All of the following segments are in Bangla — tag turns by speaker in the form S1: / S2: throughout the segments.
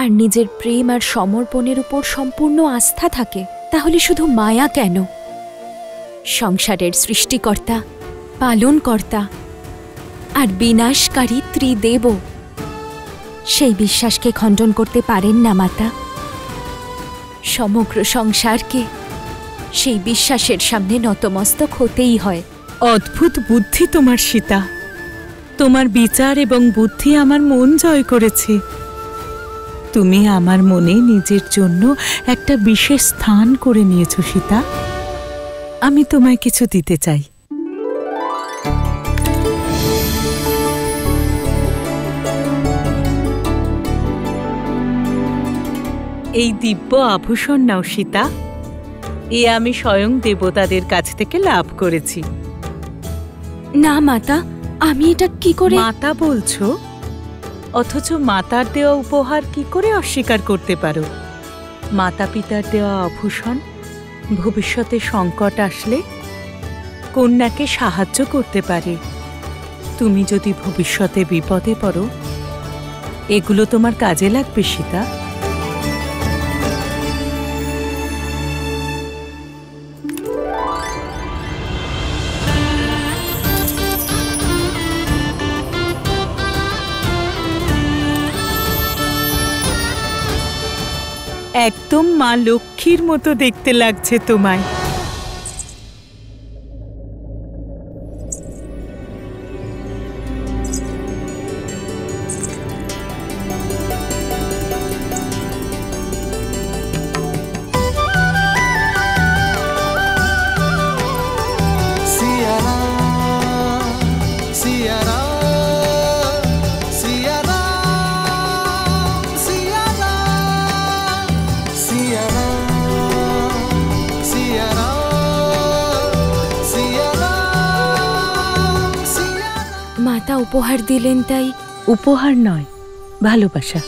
S1: তার নিজের প্রেম আর সমর্পণের উপর সম্পূর্ণ আস্থা থাকে, তাহলে শুধু মায়া কেন? সংসারের সৃষ্টিকর্তা, পালনকর্তা আর বিনাশকারী ত্রিদেব সেই বিশ্বাসকে খণ্ডন করতে পারেন না মাতা। সমগ্র সংসারকে সেই বিশ্বাসের সামনে নতমস্তক হতেই হয়।
S2: অদ্ভুত বুদ্ধি তোমার সীতা। তোমার বিচার এবং বুদ্ধি আমার মন জয় করেছে। তুমি আমার মনে নিজের জন্য একটা বিশেষ স্থান করে নিয়েছো সীতা। আমি তোমায় কিছু দিতে চাই। এই দিব্য আভূষণ নাও সীতা। এ আমি স্বয়ং দেবতাদের কাছ থেকে লাভ করেছি।
S1: না মাতা, আমি এটা কি করে?
S2: মাতা বলছো, অথচ মাতার দেওয়া উপহার কি করে অস্বীকার করতে পারো? মাতা পিতার দেওয়া আভূষণ ভবিষ্যতে সংকট আসলে কন্যাকে সাহায্য করতে পারে। তুমি যদি ভবিষ্যতে বিপদে পড়ো, এগুলো তোমার কাজে লাগবে সীতা। একদম মা লক্ষ্মীর মতো দেখতে লাগছে তোমায়।
S1: মাতা উপহার দিলেন তাই?
S2: উপহার নয়, ভালোবাসা।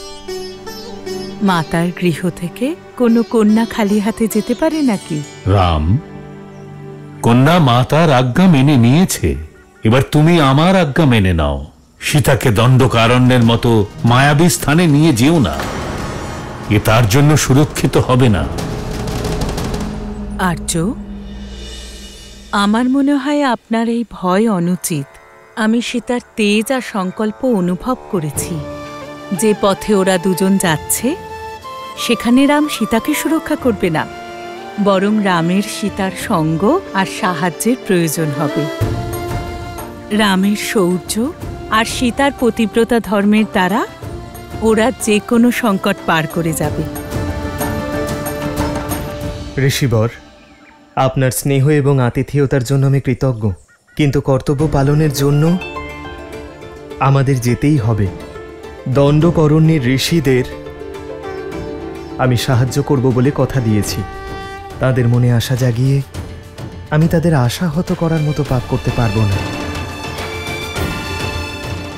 S2: মাতার গৃহ থেকে কোনো কন্যা খালি হাতে যেতে পারে নাকি?
S3: রাম, কন্যা মাতার আজ্ঞা মেনে নিয়েছে, এবার তুমি আমার আজ্ঞা মেনে নাও। সীতাকে দণ্ডকারণ্যের মতো মায়াবী স্থানে নিয়ে যেও না, এ তার জন্য সুরক্ষিত হবে না।
S2: আর্য, আমার মনে হয় আপনার এই ভয় অনুচিত। আমি সীতার তেজ আর সংকল্প অনুভব করেছি। যে পথে ওরা দুজন যাচ্ছে, সেখানে রাম সীতাকে সুরক্ষা করবে না, বরং রামের সীতার সঙ্গ আর সাহায্যের প্রয়োজন হবে। রামের শৌর্য আর সীতার পতিব্রতা ধর্মের দ্বারা ওরা যে কোনো সংকট পার করে যাবে।
S4: ঋষিবর, আপনার স্নেহ এবং আতিথেয়তার জন্য আমি কৃতজ্ঞ, কিন্তু কর্তব্য পালনের জন্য আমাদের যেতেই হবে। দণ্ডকরণ্যের ঋষিদের আমি সাহায্য করব বলে কথা দিয়েছি। তাদের মনে আশা জাগিয়ে আমি তাদের আশাহত করার মতো পাপ করতে পারবো না।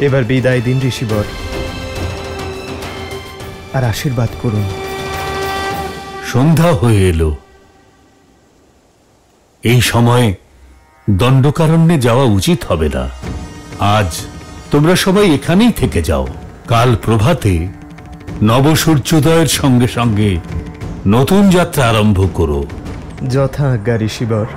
S4: এবার বিদায় দিন ঋষিবর, আর আশীর্বাদ করুন।
S3: সন্ধ্যা হয়ে এলো, এই সময় দণ্ডকারণ্যে যাওয়া উচিত হবে না। আজ তোমরা সবাই এখানেই থেকে যাও। কাল প্রভাতে নবসূর্যোদয়ের সঙ্গে সঙ্গে নতুন যাত্রা আরম্ভ করো।
S4: যথা আজ্ঞা ঋষিবর।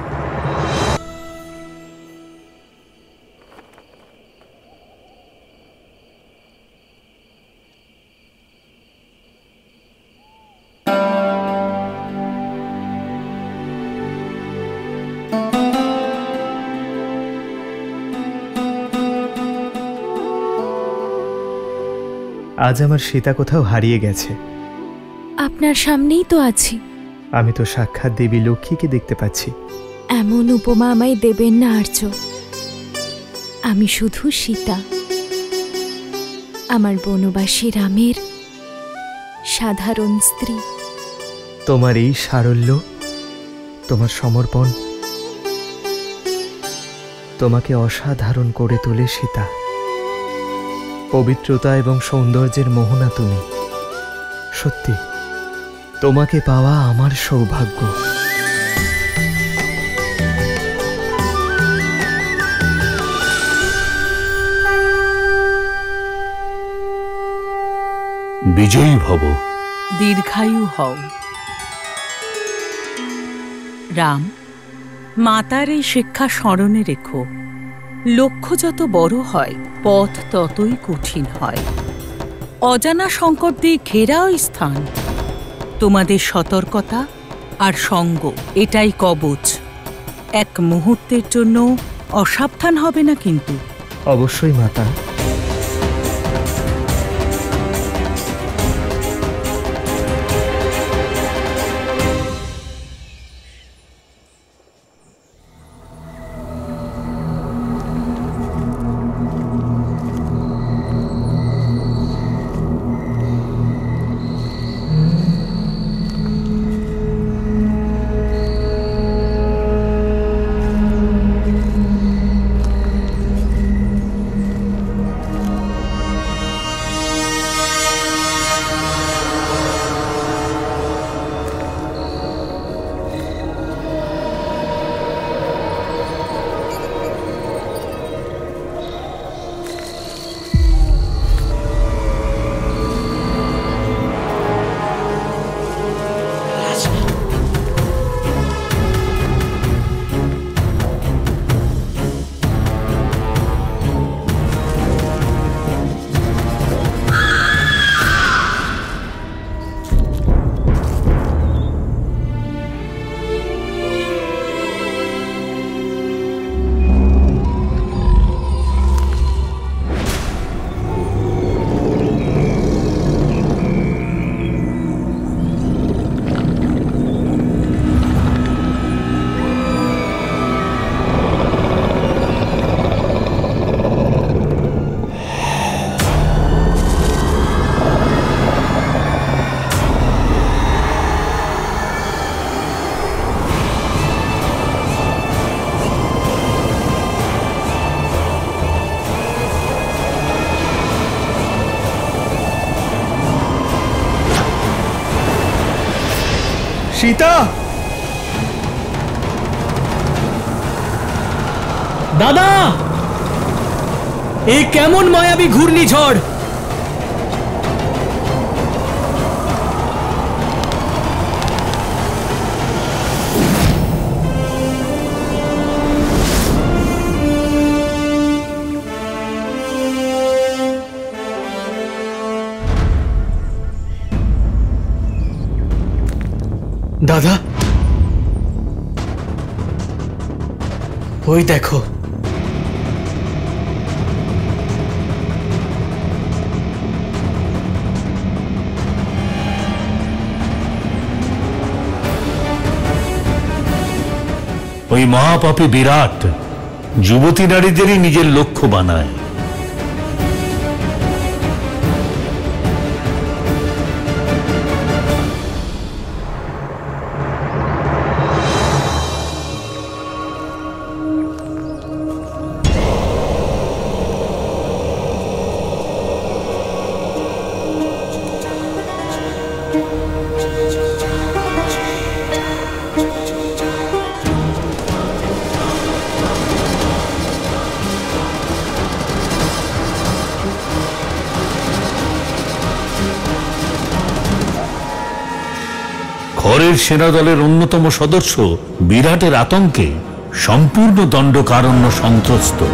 S4: আজ আমার সীতা কোথাও হারিয়ে গেছে।
S1: আপনার সামনেই তো আছি।
S4: আমি তো সাক্ষাৎ দেবী লক্ষ্মীকে দেখতে পাচ্ছি।
S1: এমন উপমা আমায় দেবেন না আর্য। আমি শুধু সীতা, আমার বনবাসী রামের সাধারণ স্ত্রী।
S4: তোমার এই সারল্য, তোমার সমর্পণ তোমাকে অসাধারণ করে তোলে সীতা। পবিত্রতা এবং সৌন্দর্যের মোহনা তুমি। সত্যি তোমাকে পাওয়া আমার সৌভাগ্য।
S3: বিজয়ী ভব।
S2: দীর্ঘায়ু হও। রাম, মাতার এই শিক্ষা স্মরণে রেখো। লক্ষ্য যত বড় হয়, পথ ততই কঠিন হয়। অজানা সংকট দিয়ে ঘেরা ওই স্থান। তোমাদের সতর্কতা আর সঙ্গ এটাই কবচ। এক মুহূর্তের জন্য অসাবধান হবে না কিন্তু।
S4: অবশ্যই মাতা। সীতা! দাদা, এই কেমন মায়াবী ঘূর্ণিঝড়! দাদা, ওই দেখো।
S3: ওই মহাপাপী বিরাট যুবতী নারীদেরই নিজের লক্ষ্য বানায়। খরের সেনাদলের অন্যতম সদস্য বিরাটের আতঙ্কে সম্পূর্ণ দণ্ডকারণ্য সন্ত্রস্ত।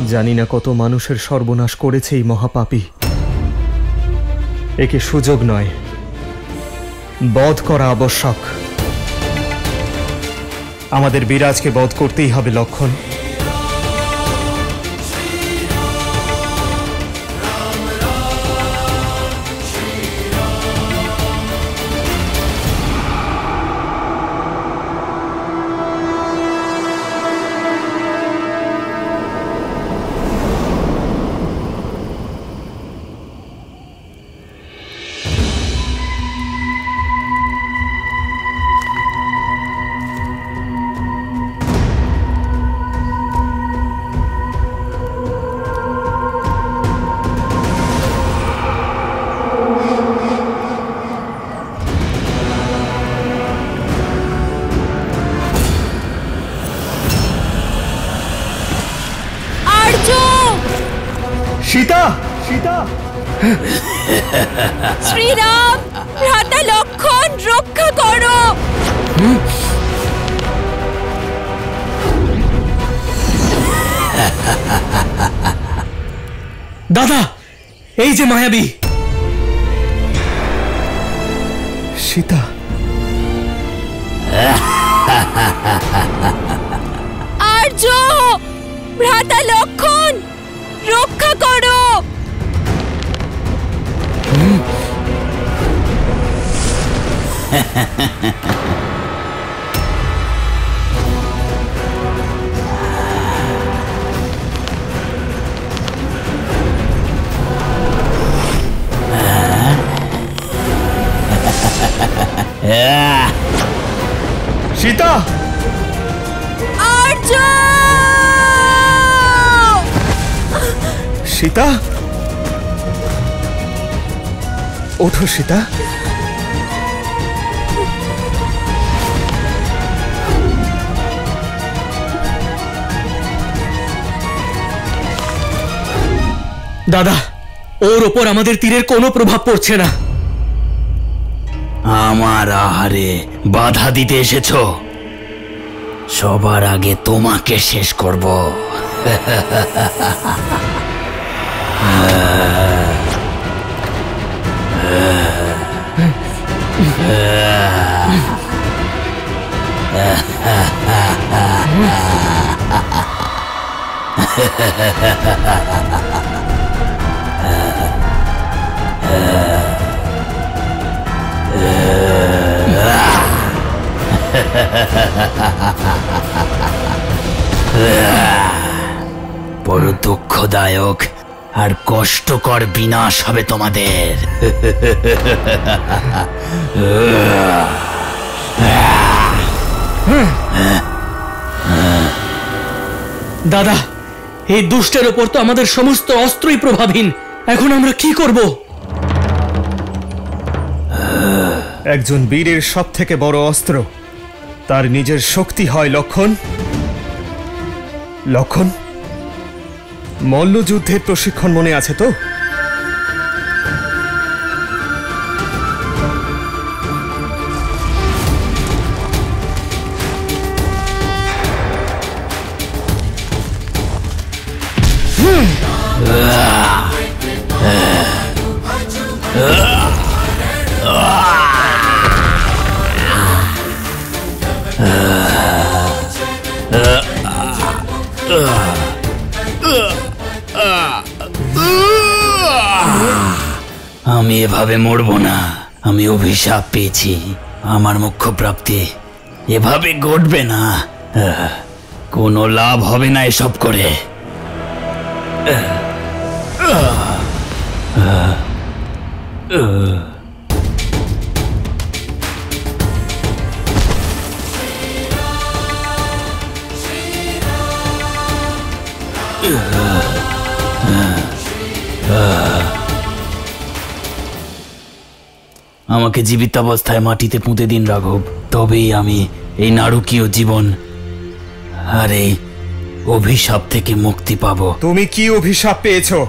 S4: জানি না কত মানুষের সর্বনাশ করেছে এই মহাপাপী। একে সুযোগ নয়, বধ করা আবশ্যক। আমাদের বিরাজকে বধ করতেই হবে লক্ষণ। সীতা, সীতা!
S1: শ্রীরাম, ভ্রাতা লক্ষণ, রক্ষা করো।
S5: দাদা, এই যে মায়াবী।
S4: সীতা!
S1: আর্য, ভ্রাতা লক্ষণ, রক্ষা করো।
S4: সীতা!
S1: আর্য!
S4: সীতা! ওঠো সীতা।
S5: দাদা, ওর ওপর আমাদের তীরের কোনো প্রভাব পড়ছে না।
S6: আমার আহারে বাধা দিতে এসেছো? সবার আগে তোমাকে শেষ করব। বড় দুঃখদায়ক আর কষ্টকর বিনাশ হবে তোমাদের।
S5: দাদা, এই দুষ্টের ওপর তো আমাদের সমস্ত অস্ত্রই প্রভাবহীন। এখন আমরা কি করব?
S4: একজন বীরের সব থেকে বড় অস্ত্র তার নিজের শক্তি হয়। লক্ষণ, লক্ষণ, মল্লযুদ্ধের প্রশিক্ষণ মনে আছে তো?
S6: আমি এভাবে মরব না। আমি অভিশাপ পেয়েছি। আমার মুখ্য প্রাপ্তি এভাবে ঘটবে না। কোনো লাভ হবে না এসব করে। আমাকে জীবিতাবস্থায় মাটিতে পুঁতে দিন রাঘব, তবেই আমি এই নারকীয় জীবন আর এই অভিশাপ থেকে মুক্তি পাব।
S4: তুমি কি অভিশাপ পেয়েছো?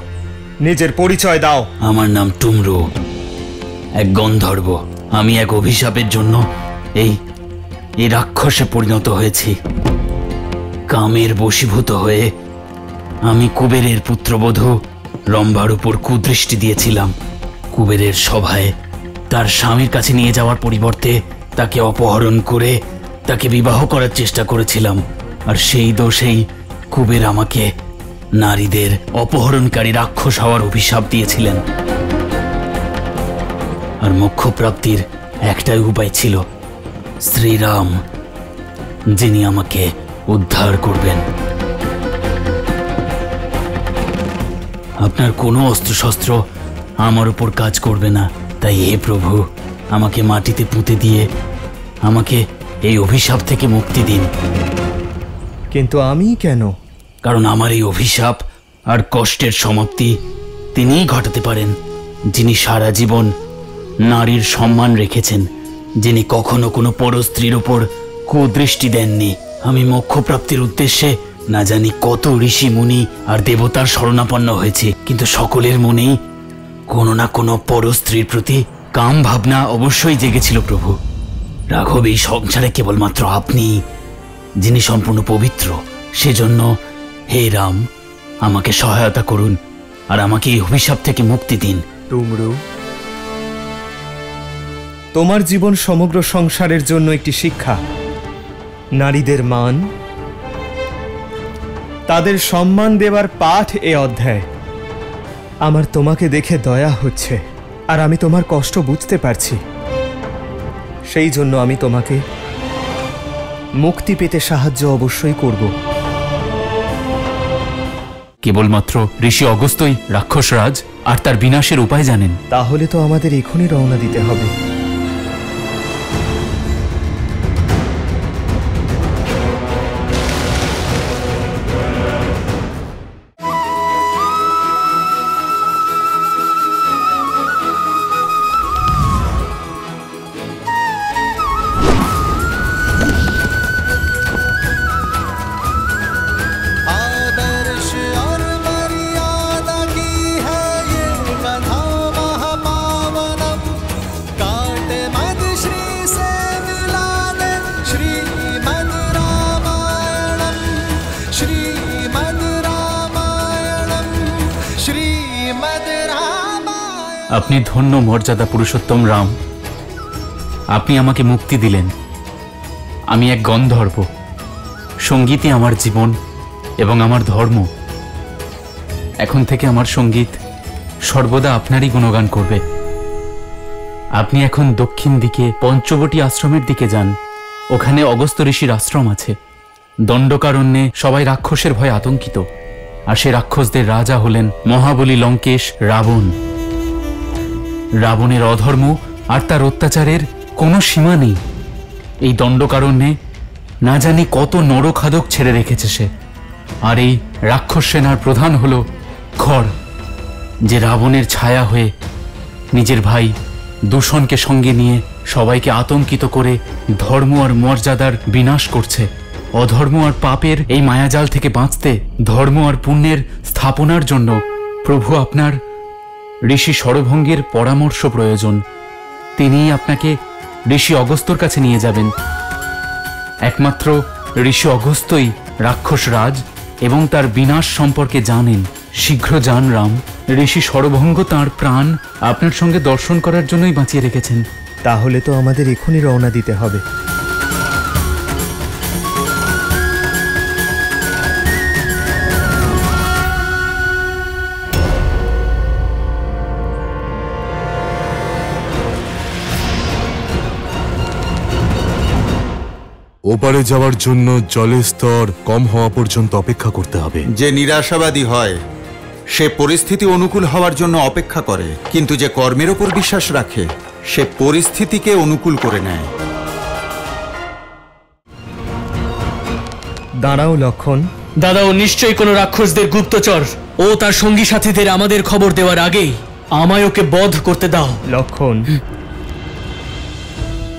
S4: নিজের পরিচয় দাও।
S6: আমার নাম টুমরু, এক গন্ধর্ব। আমি এক অভিশাপের জন্য এই রাক্ষসে পরিণত হয়েছি। কামের বশীভূত হয়ে আমি কুবেরের পুত্রবধূ রম্ভার উপর কুদৃষ্টি দিয়েছিলাম। কুবেরের সভায় তার স্বামীর কাছে নিয়ে যাওয়ার পরিবর্তে তাকে অপহরণ করে তাকে বিবাহ করার চেষ্টা করেছিলাম। আর সেই দোষেই কুবের আমাকে নারীদের অপহরণকারী রাক্ষস হওয়ার অভিশাপ দিয়েছিলেন। আর মোক্ষ প্রাপ্তির একটাই উপায় ছিল, শ্রীরাম, যিনি আমাকে উদ্ধার করবেন। আপনার কোনো অস্ত্রশস্ত্র আমার উপর কাজ করবে না। তাই হে প্রভু, আমাকে মাটিতে পুঁতে দিয়ে আমাকে এই অভিশাপ থেকে মুক্তি দিন।
S4: কিন্তু আমি কেন?
S6: কারণ আমার এই অভিশাপ আর কষ্টের সমাপ্তি তিনিই ঘটাতে পারেন, যিনি সারা জীবন নারীর সম্মান রেখেছেন, যিনি কখনো কোনো পরস্ত্রীর ওপর কুদৃষ্টি দেননি। আমি মোক্ষ প্রাপ্তির উদ্দেশ্যে না জানি কত ঋষি মুনি আর দেবতার শরণাপন্ন হয়েছে, কিন্তু সকলের মনেই কোনো না কোনো পর স্ত্রীর প্রতি কাম ভাবনা অবশ্যই জেগেছিল প্রভু। রাঘব, এই সংসারে কেবলমাত্র আপনি যিনি সম্পূর্ণ পবিত্র, সেজন্য হে রাম আমাকে সহায়তা করুন আর আমাকে এই অভিশাপ থেকে মুক্তি দিন।
S4: ডুমরু, তোমার জীবন সমগ্র সংসারের জন্য একটি শিক্ষা। নারীদের মান, তাদের সম্মান দেওয়ার পাঠ এ অধ্যায়। আমার তোমাকে দেখে দয়া হচ্ছে, আর আমি তোমার কষ্ট বুঝতে পারছি। সেই জন্য আমি তোমাকে মুক্তি পেতে সাহায্য অবশ্যই করব।
S6: কেবলমাত্র ঋষি অগস্ত্যই রাক্ষসরাজ আর তার বিনাশের উপায় জানেন।
S4: তাহলে তো আমাদের এখনই রওনা দিতে হবে।
S6: আপনি ধন্য মর্যাদা পুরুষোত্তম রাম। আপনি আমাকে মুক্তি দিলেন। আমি এক গন্ধর্ব, সঙ্গীতই আমার জীবন এবং আমার ধর্ম। এখন থেকে আমার সঙ্গীত সর্বদা আপনারই গুণগান করবে। আপনি এখন দক্ষিণ দিকে পঞ্চবটী আশ্রমের দিকে যান। ওখানে অগস্ত্য ঋষির আশ্রম আছে। দণ্ডকারণ্যে সবাই রাক্ষসের ভয়ে আতঙ্কিত, আর সে রাক্ষসদের রাজা হলেন মহাবলী লঙ্কেশ রাবণ। রাবণের অধর্ম আর তার অত্যাচারের কোনো সীমা নেই। এই দণ্ডকারণ্যে না জানি কত নরখাদক ছেড়ে রেখেছে সে। আর এই রাক্ষস সেনার প্রধান হল খড়, যে রাবণের ছায়া হয়ে নিজের ভাই দূষণকে সঙ্গে নিয়ে সবাইকে আতঙ্কিত করে ধর্ম আর মর্যাদার বিনাশ করছে। অধর্ম আর পাপের এই মায়াজাল থেকে বাঁচতে ধর্ম আর পুণ্যের স্থাপনার জন্য প্রভু আপনার ঋষি শরভঙ্গের পরামর্শ প্রয়োজন। তিনিই আপনাকে ঋষি অগস্ত্যর কাছে নিয়ে যাবেন। একমাত্র ঋষি অগস্ত্যই রাক্ষসরাজ এবং তার বিনাশ সম্পর্কে জানেন। শীঘ্র যান রাম। ঋষি শরভঙ্গ তাঁর প্রাণ আপনার সঙ্গে দর্শন করার জন্যই বাঁচিয়ে রেখেছেন।
S4: তাহলে তো আমাদের এখনই রওনা দিতে হবে।
S7: ওপারে যাওয়ার জন্য জলের স্তর কম হওয়া পর্যন্ত অপেক্ষা করতে হবে।
S8: যে নিরাশাবাদী হয় সে পরিস্থিতি অনুকূল হওয়ার জন্য অপেক্ষা করে, কিন্তু যে কর্মের উপর বিশ্বাস রাখে সে পরিস্থিতিকে অনুকূল করে নেয়।
S4: দাঁড়াও লক্ষণ।
S5: দাদা, ও নিশ্চয়ই কোনো রাক্ষসদের গুপ্তচর। ও তার সঙ্গী সাথীদের আমাদের খবর দেওয়ার আগেই আমায় ওকে বধ করতে দাও।
S4: লক্ষণ,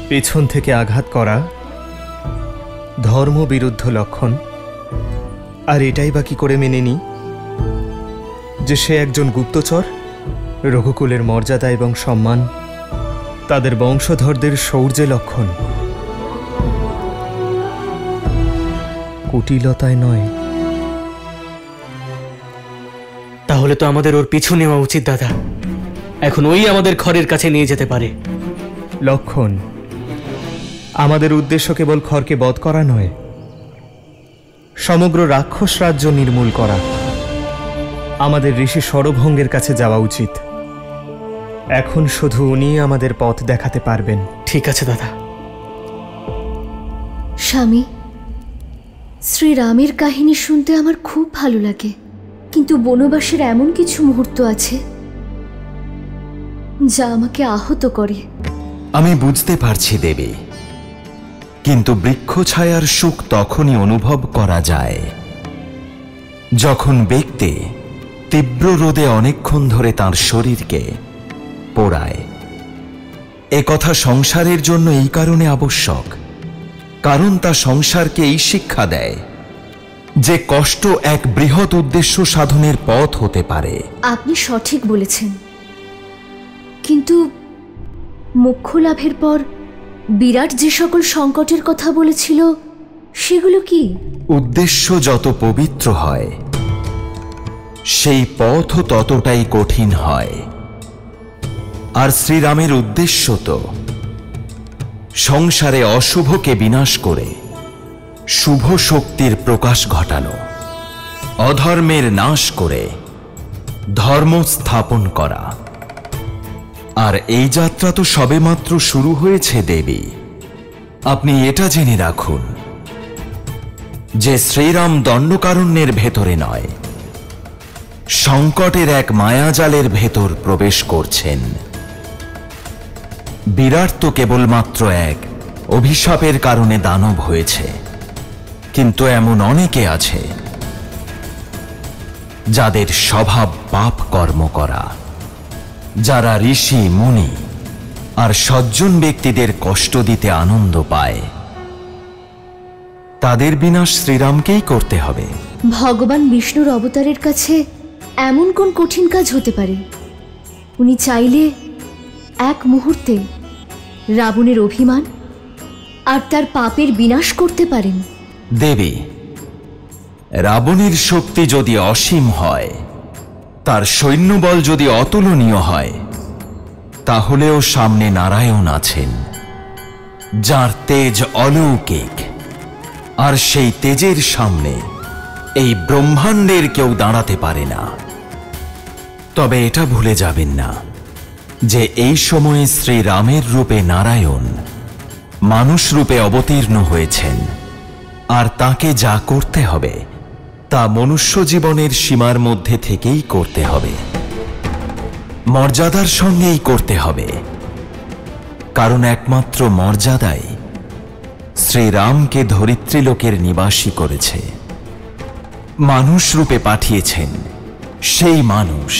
S4: পেছন থেকে আঘাত করা ধর্ম বিরুদ্ধ লক্ষণ। আর এটাই বা কি করে মেনে নি যে সে একজন গুপ্তচর? রঘুকুলের মর্যাদা এবং সম্মান তাদের বংশধরদের শৌর্যে লক্ষণ, কুটিলতায় নয়।
S5: তাহলে তো আমাদের ওর পিছু নেওয়া উচিত দাদা। এখন ওই আমাদের ঘরের কাছে নিয়ে যেতে পারে।
S4: লক্ষণ, আমাদের উদ্দেশ্য কেবল খড়কে বধ করা নয়, সমগ্র রাক্ষস রাজ্য নির্মূল করা। আমাদের ঋষি শরভঙ্গের কাছে যাওয়া উচিত। এখন শুধু উনি আমাদের পথ দেখাতে পারবেন।
S5: ঠিক আছে দাদা।
S9: স্বামী, শ্রীরামের কাহিনী শুনতে আমার খুব ভালো লাগে, কিন্তু বনবাসের এমন কিছু মুহূর্ত আছে যা আমাকে আহত করে।
S10: আমি বুঝতে পারছি দেবী, কিন্তু বৃক্ষ ছায়ার সুখ তখনই অনুভব করা যায় যখন ব্যক্তি তীব্র রোদে অনেকক্ষণ ধরে তার শরীরকে পোড়ায়। এ কথা সংসারের জন্য এই কারণে আবশ্যক, কারণ তা সংসারকে এই শিক্ষা দেয় যে কষ্ট এক বৃহৎ উদ্দেশ্য সাধনের পথ হতে পারে।
S9: আপনি সঠিক বলেছেন, কিন্তু মোক্ষ লাভের পর বিরাট যে সকল সংকটের কথা বলেছিল সেগুলো কি?
S10: উদ্দেশ্য যত পবিত্র হয় সেই পথও ততটাই কঠিন হয়। আর শ্রীরামের উদ্দেশ্য তো সংসারে অশুভকে বিনাশ করে শুভ শক্তির প্রকাশ ঘটানো, অধর্মের নাশ করে ধর্ম স্থাপন করা। আর এই যাত্রা তো সবেমাত্র শুরু হয়েছে দেবী। আপনি এটা জেনে রাখুন যে শ্রীরাম দণ্ডকারণ্যের ভেতরে নয়, সংকটের এক মায়াজালের ভেতর প্রবেশ করছেন। বিরাট তো কেবলমাত্র এক অভিশাপের কারণে দানব হয়েছে, কিন্তু এমন অনেকে আছে যাদের স্বভাব পাপ কর্ম করা, যারা ঋষি মুনি আর সজ্জন ব্যক্তিদের কষ্ট দিতে আনন্দ পায়, তাদের বিনাশ শ্রীরামকেই করতে হবে।
S9: ভগবান বিষ্ণুর অবতারের কাছে এমন কোন কঠিন কাজ হতে পারে? উনি চাইলে এক মুহূর্তে রাবণের অভিমান আর তার পাপের বিনাশ করতে পারেন।
S10: দেবী, রাবণের শক্তি যদি অসীম হয়, তার সৈন্যবল যদি অতুলনীয় হয়, তাহলেও সামনে নারায়ণ আছেন, যার তেজ অলৌকিক। আর সেই তেজের সামনে এই ব্রহ্মাণ্ডের কেউ দাঁড়াতে পারে না। তবে এটা ভুলে যাবেন না যে এই সময়ে শ্রীরামের রূপে নারায়ণ মানুষ রূপে অবতীর্ণ হয়েছেন, আর তাকে যা করতে হবে তা মনুষ্য জীবনের সীমার মধ্যে থেকেই করতে হবে, মর্যাদার সঙ্গেই করতে হবে। কারণ একমাত্র মর্যাদাই শ্রীরামকে ধরিত্রীলোকের নিবাসী করেছে। মানুষ রূপে পাঠিয়েছেন সেই মানুষ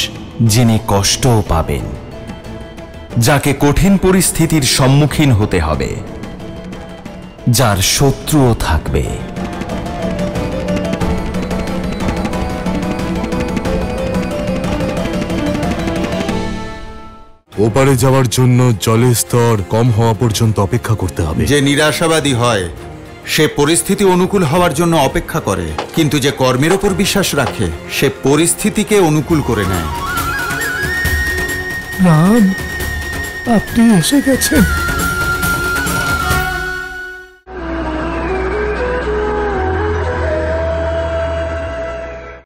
S10: যিনি কষ্টও পাবেন, যাকে কঠিন পরিস্থিতির সম্মুখীন হতে হবে, যার শত্রুও থাকবে।
S7: ওপারে যাওয়ার জন্য জলের স্তর কম হওয়া পর্যন্ত অপেক্ষা করতে হবে।
S8: যে নিরাশাবাদী হয় সে পরিস্থিতি অনুকূল হওয়ার জন্য অপেক্ষা করে, কিন্তু যে কর্মের ওপর বিশ্বাস রাখে সে পরিস্থিতিকে অনুকূল করে নেয়।
S11: রাম, আপনি এসে গেছেন।